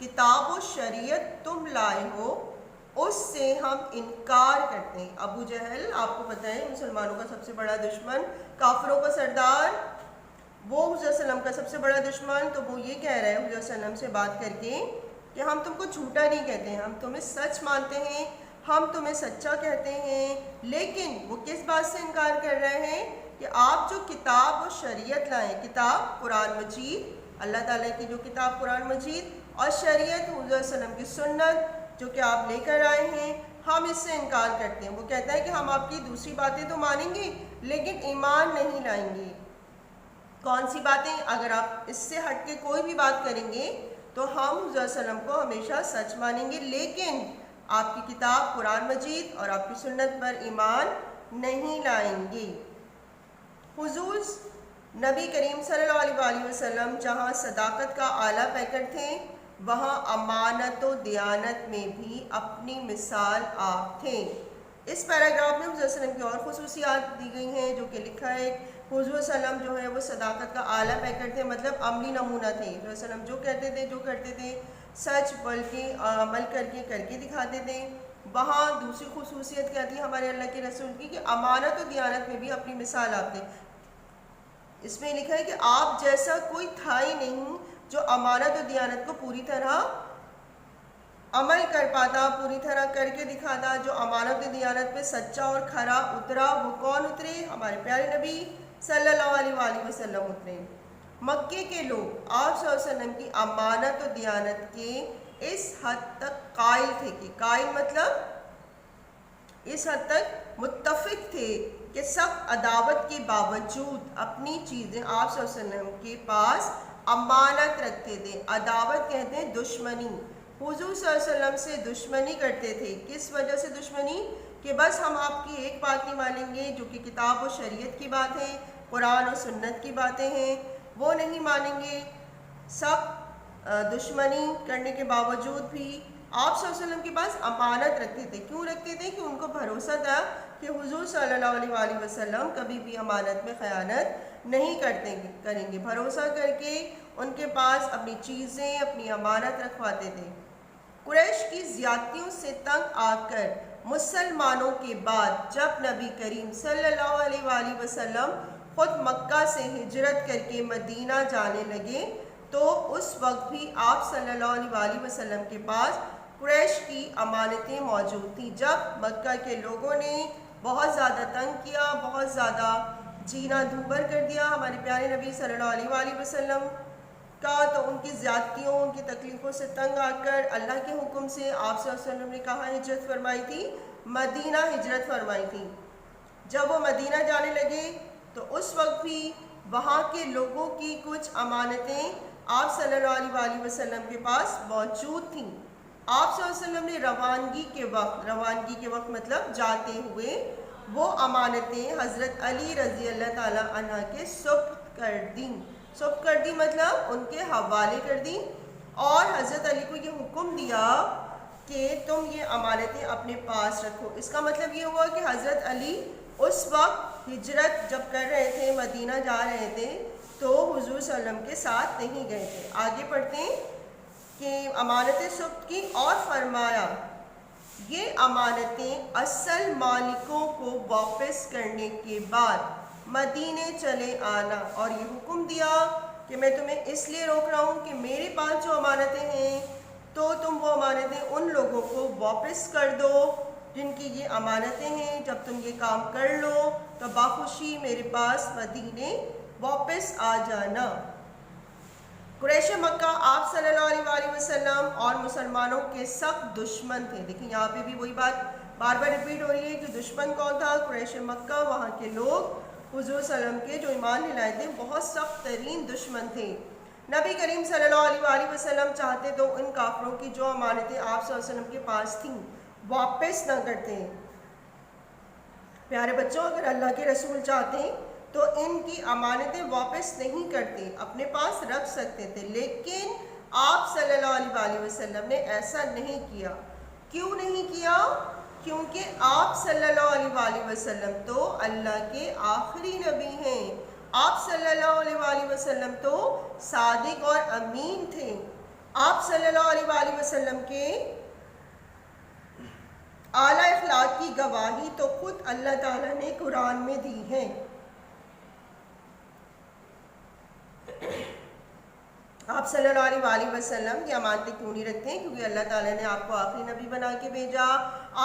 کتاب و شریعت تم لائے ہو اس سے ہم انکار کرتے ہیں۔ ابو جہل آپ کو پتہ ہے مسلمانوں کا سب سے بڑا دشمن، کافروں کا سردار، وہ حضور صلی اللہ علیہ وسلم کا سب سے بڑا دشمن، تو وہ یہ کہہ رہا ہے حضور صلی اللہ علیہ وسلم سے بات کر کے کہ ہم تم کو جھوٹا نہیں کہتے ہیں، ہم تمہیں سچ مانتے ہیں، ہم تمہیں سچا کہتے ہیں، لیکن وہ کس بات سے انکار کر رہے ہیں کہ آپ جو کتاب و شریعت لائیں، کتاب قرآن مجید، اللہ تعالیٰ کی جو کتاب قرآن مجید، اور شریعت حضور صلی اللہ علیہ وسلم کی سنت جو کہ آپ لے کر آئے ہیں، ہم اس سے انکار کرتے ہیں۔ وہ کہتا ہے کہ ہم آپ کی دوسری باتیں تو مانیں گے لیکن ایمان نہیں لائیں گے۔ کون سی باتیں؟ اگر آپ اس سے ہٹ کے کوئی بھی بات کریں گے تو ہم حضور صلی اللہ علیہ وسلم کو ہمیشہ سچ مانیں گے، لیکن آپ کی کتاب قرآن مجید اور آپ کی سنت پر ایمان نہیں لائیں گے۔ حضور نبی کریم صلی اللہ علیہ وآلہ وسلم جہاں صداقت کا اعلیٰ پیکر تھے، وہاں امانت و دیانت میں بھی اپنی مثال آپ تھے۔ اس پیراگراف میں حضور صلی اللہ علیہ وسلم کی اور خصوصیات دی گئی ہیں، جو کہ لکھا ہے حضور صلی اللہ علیہ وسلم جو ہے وہ صداقت کا اعلیٰ پیکر تھے، مطلب عملی نمونہ تھے۔ حضور صلی اللہ علیہ وسلم جو کہتے تھے، جو کرتے تھے، سچ بول کے عمل کر کے دکھاتے تھے۔ وہاں دوسری خصوصیت کیا تھی ہمارے اللہ کے رسول کی کہ امانت و دیانت میں بھی اپنی مثال آپ تھے۔ اس میں لکھا ہے کہ آپ جیسا کوئی تھا ہی نہیں جو امانت و دیانت کو پوری طرح عمل کر پاتا، پوری طرح کر کے دکھاتا۔ جو امانت و دیانت پہ سچا اور کھرا اترا، وہ کون اترے؟ ہمارے پیارے نبی صلی اللہ علیہ وآلہ وسلم اترے۔ مکے کے لوگ آپ صلی اللہ علیہ وسلم کی امانت و دیانت کے اس حد تک قائل تھے کہ قائل مطلب اس حد تک متفق تھے کہ سخت عداوت کے باوجود اپنی چیزیں آپ صلی اللہ علیہ وسلم کے پاس امانت رکھتے تھے۔ عداوت کہتے ہیں دشمنی۔ حضور صلی اللہ علیہ وسلم سے دشمنی کرتے تھے۔ کس وجہ سے دشمنی؟ کہ بس ہم آپ کی ایک بات نہیں مانیں گے جو کہ کتاب و شریعت کی بات ہے، قرآن و سنت کی باتیں ہیں، وہ نہیں مانیں گے۔ سخت دشمنی کرنے کے باوجود بھی آپ صلی اللہ علیہ وسلم کے پاس امانت رکھتے تھے۔ کیوں رکھتے تھے؟ کہ ان کو بھروسہ تھا کہ حضور صلی اللہ علیہ وآلہ وسلم کبھی بھی امانت میں خیانت نہیں کریں گے۔ بھروسہ کر کے ان کے پاس اپنی چیزیں، اپنی امانت رکھواتے تھے۔ قریش کی زیادتیوں سے تنگ آ کر مسلمانوں کے بعد جب نبی کریم صلی اللہ علیہ وآلہ وسلم خود مکہ سے ہجرت کر کے مدینہ جانے لگے تو اس وقت بھی آپ صلی اللہ علیہ وآلہ وسلم کے پاس قریش کی امانتیں موجود تھیں۔ جب مکہ کے لوگوں نے بہت زیادہ تنگ کیا، بہت زیادہ جینا دھوبر کر دیا ہمارے پیارے نبی صلی اللہ علیہ وآلہ وسلم کا، تو ان کی زیادتیوں، ان کی تکلیفوں سے تنگ آ کر اللہ کے حکم سے آپ صلی اللہ علیہ وسلم نے کہاں ہجرت فرمائی تھی؟ مدینہ ہجرت فرمائی تھی۔ جب وہ مدینہ جانے لگے تو اس وقت بھی وہاں کے لوگوں کی کچھ امانتیں آپ صلی اللہ علیہ وآلہ وسلم کے پاس موجود تھیں۔ آپ صلی اللہ علیہ وسلم نے روانگی کے وقت مطلب جاتے ہوئے وہ امانتیں حضرت علی رضی اللہ تعالیٰ عنہ کے سپرد کر دیں۔ سپرد کر دی مطلب ان کے حوالے کر دی، اور حضرت علی کو یہ حکم دیا کہ تم یہ امانتیں اپنے پاس رکھو۔ اس کا مطلب یہ ہوا کہ حضرت علی اس وقت ہجرت جب کر رہے تھے، مدینہ جا رہے تھے، تو حضور صلی اللہ علیہ وسلم کے ساتھ نہیں گئے تھے۔ آگے پڑھتے ہیں کہ امانتیں سپرد کی اور فرمایا یہ امانتیں اصل مالکوں کو واپس کرنے کے بعد مدینے چلے آنا، اور یہ حکم دیا کہ میں تمہیں اس لیے روک رہا ہوں کہ میرے پاس جو امانتیں ہیں تو تم وہ امانتیں ان لوگوں کو واپس کر دو جن کی یہ امانتیں ہیں۔ جب تم یہ کام کر لو تو باخوشی میرے پاس مدینے واپس آ جانا۔ قریش مکہ آپ صلی اللہ علیہ وآلہ وسلم اور مسلمانوں کے سخت دشمن تھے۔ دیکھیں یہاں پہ بھی وہی بات بار بار ریپیٹ ہو رہی ہے کہ دشمن کون تھا؟ قریش مکہ، وہاں کے لوگ حضور صلی اللہ علیہ وسلم کے جو ایمان لے لائے تھے بہت سخت ترین دشمن تھے۔ نبی کریم صلی اللہ علیہ وآلہ وسلم چاہتے تو ان کافروں کی جو امانتیں آپ صلی اللہ علیہ وسلم کے پاس تھیں واپس نہ کرتے۔ پیارے بچوں، اگر اللہ کے رسول چاہتے تو ان کی امانتیں واپس نہیں کرتے، اپنے پاس رکھ سکتے تھے، لیکن آپ صلی اللہ علیہ وآلہ وسلم نے ایسا نہیں کیا۔ کیوں نہیں کیا؟ کیونکہ آپ صلی اللہ علیہ وآلہ وسلم تو اللہ کے آخری نبی ہیں۔ آپ صلی اللہ علیہ وآلہ وسلم تو صادق اور امین تھے۔ آپ صلی اللہ علیہ وآلہ وسلم کے اعلیٰ اخلاق کی گواہی تو خود اللہ تعالیٰ نے قرآن میں دی ہے۔ آپ صلی اللہ علیہ وآلہ وسلم یہ امانتیں کیوں نہیں رکھتے ہیں؟ کیونکہ اللہ تعالیٰ نے آپ کو آخری نبی بنا کے بھیجا۔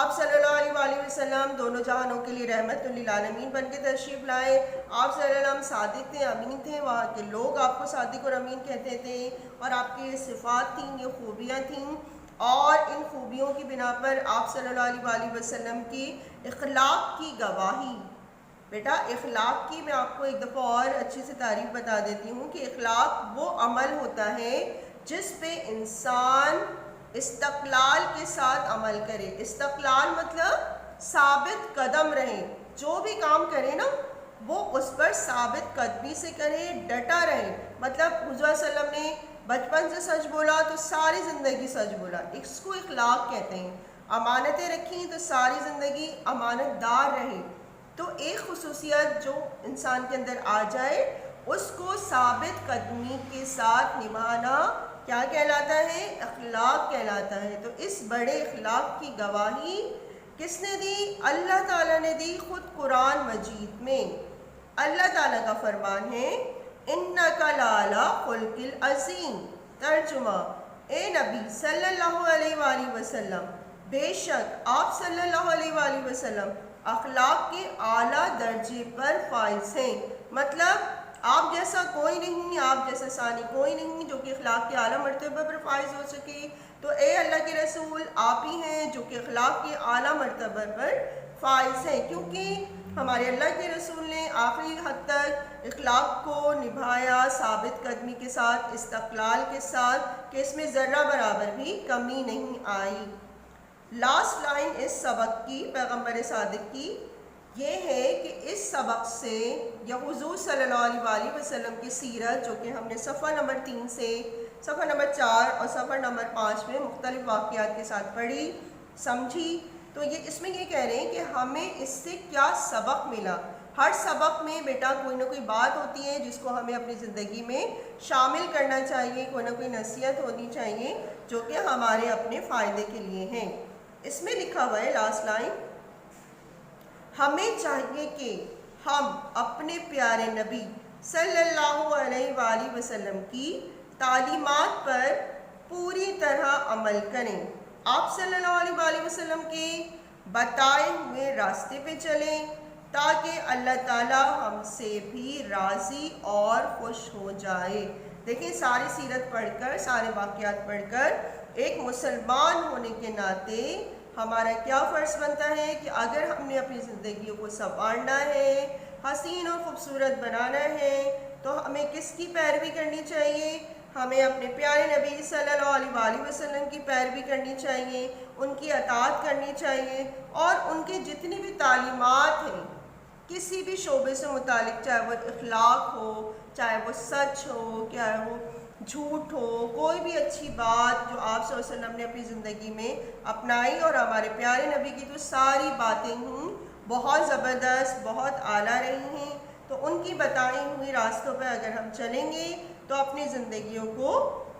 آپ صلی اللہ علیہ وآلہ وسلم دونوں جہانوں کے لیے رحمت للعالمین بن کے تشریف لائے۔ آپ صلی اللہ علیہ وسلم صادق تھے، امین تھے، وہاں کے لوگ آپ کو صادق اور امین کہتے تھے، اور آپ کی یہ صفات تھیں، یہ خوبیاں تھیں، اور ان خوبیوں کی بنا پر آپ صلی اللہ علیہ وآلہ وسلم کی اخلاق کی گواہی۔ بیٹا اخلاق کی میں آپ کو ایک دفعہ اور اچھی سے تعریف بتا دیتی ہوں کہ اخلاق وہ عمل ہوتا ہے جس پہ انسان استقلال کے ساتھ عمل کرے۔ استقلال مطلب ثابت قدم رہے، جو بھی کام کرے نا وہ اس پر ثابت قدمی سے کرے، ڈٹا رہے۔ مطلب حضور صلی اللہ علیہ وسلم نے بچپن سے سچ بولا تو ساری زندگی سچ بولا، اس کو اخلاق کہتے ہیں۔ امانتیں رکھیں تو ساری زندگی امانت دار رہے۔ تو ایک خصوصیت جو انسان کے اندر آ جائے اس کو ثابت قدمی کے ساتھ نبھانا کیا کہلاتا ہے؟ اخلاق کہلاتا ہے۔ تو اس بڑے اخلاق کی گواہی کس نے دی؟ اللہ تعالیٰ نے دی، خود قرآن مجید میں۔ اللہ تعالیٰ کا فرمان ہے اِنَّكَ لَعَلَىٰ خُلُقٍ عَظِيمٍ۔ ترجمہ، اے نبی صلی اللہ علیہ وآلہ وسلم، بے شک آپ صلی اللہ علیہ وآلہ وسلم اخلاق کے اعلیٰ درجے پر فائز ہیں۔ مطلب آپ جیسا کوئی نہیں، آپ جیسا ثانی کوئی نہیں جو کہ اخلاق کے اعلیٰ مرتبہ پر فائز ہو سکے۔ تو اے اللہ کے رسول آپ ہی ہیں جو کہ اخلاق کے اعلیٰ مرتبہ پر فائز ہیں، کیونکہ ہمارے اللہ کے رسول نے آخری حد تک اخلاق کو نبھایا، ثابت قدمی کے ساتھ، استقلال کے ساتھ، کہ اس میں ذرہ برابر بھی کمی نہیں آئی۔ لاسٹ لائن اس سبق کی، پیغمبر صادق کی، یہ ہے کہ اس سبق سے یا حضور صلی اللہ علیہ وآلہ وسلم کی سیرت جو کہ ہم نے صفحہ نمبر 3 سے صفحہ نمبر 4 اور صفحہ نمبر 5 میں مختلف واقعات کے ساتھ پڑھی، سمجھی، تو یہ اس میں یہ کہہ رہے ہیں کہ ہمیں اس سے کیا سبق ملا۔ ہر سبق میں بیٹا کوئی نہ کوئی بات ہوتی ہے جس کو ہمیں اپنی زندگی میں شامل کرنا چاہیے، کوئی نہ کوئی نصیحت ہونی چاہیے جو کہ ہمارے اپنے فائدے کے لیے ہیں۔ اس میں لکھا ہوا ہے لاسٹ لائن، ہمیں چاہیے کہ ہم اپنے پیارے نبی صلی اللہ علیہ وآلہ وسلم کی تعلیمات پر پوری طرح عمل کریں، آپ صلی اللہ علیہ وآلہ وسلم کے بتائے ہوئے راستے پہ چلیں تاکہ اللہ تعالیٰ ہم سے بھی راضی اور خوش ہو جائے۔ دیکھیں ساری سیرت پڑھ کر، سارے واقعات پڑھ کر ایک مسلمان ہونے کے ناطے ہمارا کیا فرض بنتا ہے کہ اگر ہم نے اپنی زندگیوں کو سنوارنا ہے، حسین اور خوبصورت بنانا ہے، تو ہمیں کس کی پیروی کرنی چاہیے؟ ہمیں اپنے پیارے نبی صلی اللہ علیہ وآلہ وسلم کی پیروی کرنی چاہیے، ان کی اطاعت کرنی چاہیے، اور ان کے جتنی بھی تعلیمات ہیں کسی بھی شعبے سے متعلق، چاہے وہ اخلاق ہو، چاہے وہ سچ ہو، چاہے وہ جھوٹ ہو، کوئی بھی اچھی بات جو آپ صلی اللہ علیہ وسلم نے اپنی زندگی میں اپنائی، اور ہمارے پیارے نبی کی تو ساری باتیں ہوں بہت زبردست، بہت اعلیٰ رہی ہیں، تو ان کی بتائی ہوئی راستوں پہ اگر ہم چلیں گے تو اپنی زندگیوں کو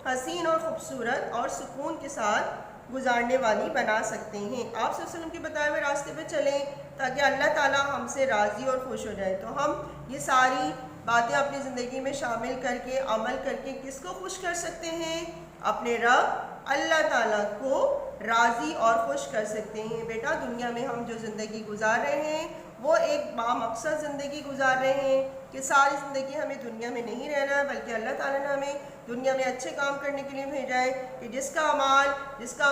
حسین اور خوبصورت اور سکون کے ساتھ گزارنے والی بنا سکتے ہیں۔ آپ صلی اللہ علیہ وسلم کے بتائے ہوئے راستے پہ چلیں تاکہ اللہ تعالیٰ ہم سے راضی اور خوش ہو جائے۔ تو ہم یہ ساری باتیں اپنی زندگی میں شامل کر کے، عمل کر کے کس کو خوش کر سکتے ہیں؟ اپنے رب اللہ تعالیٰ کو راضی اور خوش کر سکتے ہیں۔ بیٹا دنیا میں ہم جو زندگی گزار رہے ہیں وہ ایک بامقصد زندگی گزار رہے ہیں کہ ساری زندگی ہمیں دنیا میں نہیں رہنا، بلکہ اللہ تعالیٰ نے ہمیں دنیا میں اچھے کام کرنے کے لیے بھیجا ہے کہ جس کا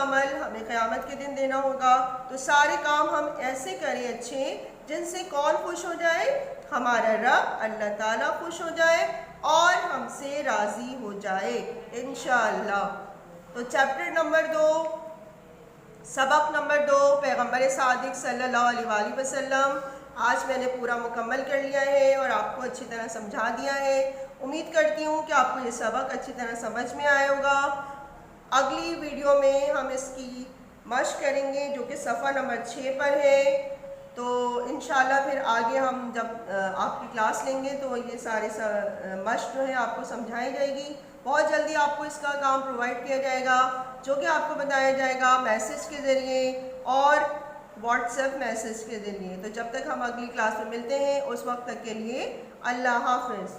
عمل ہمیں قیامت کے دن دینا ہوگا، تو سارے کام ہم ایسے کریں اچھے جن سے کون خوش ہو جائے؟ ہمارا رب اللہ تعالیٰ خوش ہو جائے اور ہم سے راضی ہو جائے انشاءاللہ۔ تو چیپٹر نمبر 2، سبق نمبر 2، پیغمبر صادق صلی اللہ علیہ وآلہ وسلم، آج میں نے پورا مکمل کر لیا ہے اور آپ کو اچھی طرح سمجھا دیا ہے۔ امید کرتی ہوں کہ آپ کو یہ سبق اچھی طرح سمجھ میں آیا ہوگا۔ اگلی ویڈیو میں ہم اس کی مشق کریں گے جو کہ صفحہ نمبر 6 پر ہے۔ تو انشاءاللہ پھر آگے ہم جب آپ کی کلاس لیں گے تو یہ سارے مشق جو ہے آپ کو سمجھائی جائے گی. بہت جلدی آپ کو اس کا کام پرووائڈ کیا جائے گا جو کہ آپ کو بتایا جائے گا میسج کے ذریعے اور واٹس ایپ میسج کے ذریعے. تو جب تک ہم اگلی کلاس میں ملتے ہیں اس وقت تک کے لیے اللہ حافظ.